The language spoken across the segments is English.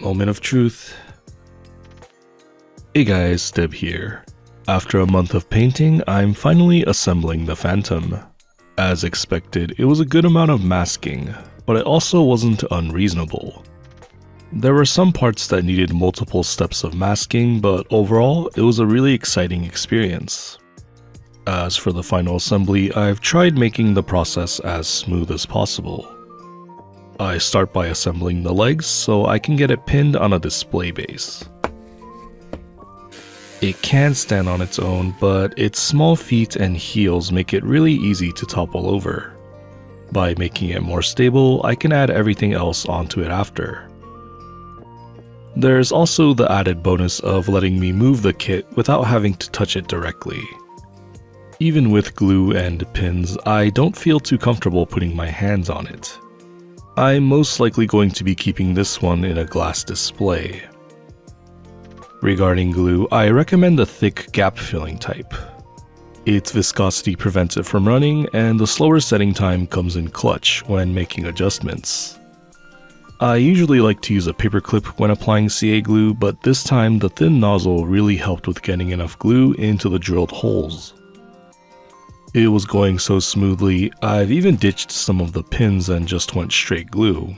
Moment of truth. Hey guys, Deb here. After a month of painting, I'm finally assembling the Phantom. As expected, it was a good amount of masking, but it also wasn't unreasonable. There were some parts that needed multiple steps of masking, but overall, it was a really exciting experience. As for the final assembly, I've tried making the process as smooth as possible. I start by assembling the legs so I can get it pinned on a display base. It can stand on its own, but its small feet and heels make it really easy to topple over. By making it more stable, I can add everything else onto it after. There's also the added bonus of letting me move the kit without having to touch it directly. Even with glue and pins, I don't feel too comfortable putting my hands on it. I'm most likely going to be keeping this one in a glass display. Regarding glue, I recommend a thick gap-filling type. Its viscosity prevents it from running, and the slower setting time comes in clutch when making adjustments. I usually like to use a paperclip when applying CA glue, but this time the thin nozzle really helped with getting enough glue into the drilled holes. It was going so smoothly, I've even ditched some of the pins and just went straight glue.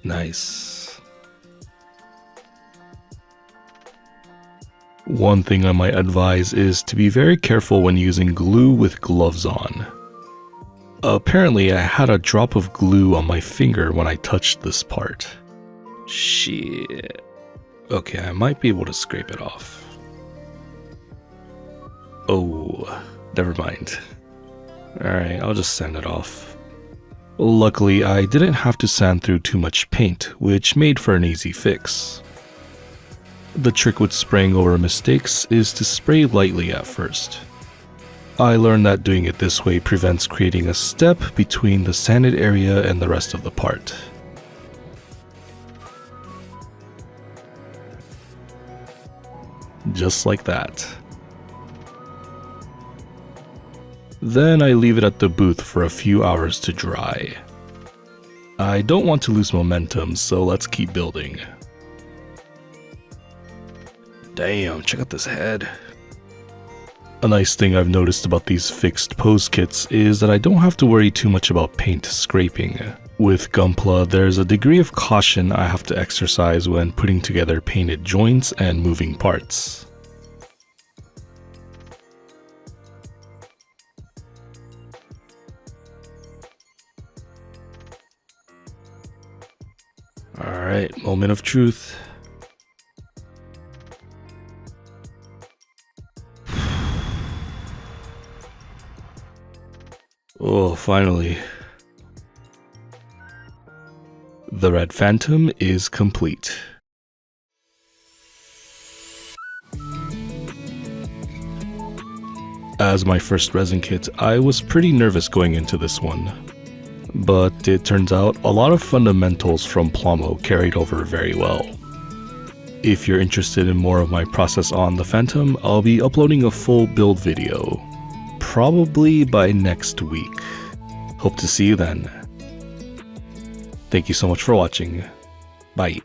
Nice. One thing I might advise is to be very careful when using glue with gloves on. Apparently, I had a drop of glue on my finger when I touched this part. Shit. Okay, I might be able to scrape it off. Oh, never mind. Alright, I'll just sand it off. Luckily, I didn't have to sand through too much paint, which made for an easy fix. The trick with spraying over mistakes is to spray lightly at first. I learned that doing it this way prevents creating a step between the sanded area and the rest of the part. Just like that. Then I leave it at the booth for a few hours to dry. I don't want to lose momentum, so let's keep building. Damn, check out this head. A nice thing I've noticed about these fixed pose kits is that I don't have to worry too much about paint scraping. With Gunpla, there's a degree of caution I have to exercise when putting together painted joints and moving parts. Alright, moment of truth. Oh, finally. The Red Phantom is complete. As my first resin kit, I was pretty nervous going into this one. But it turns out a lot of fundamentals from Plomo carried over very well. If you're interested in more of my process on the Phantom, I'll be uploading a full build video, probably by next week. Hope to see you then. Thank you so much for watching. Bye.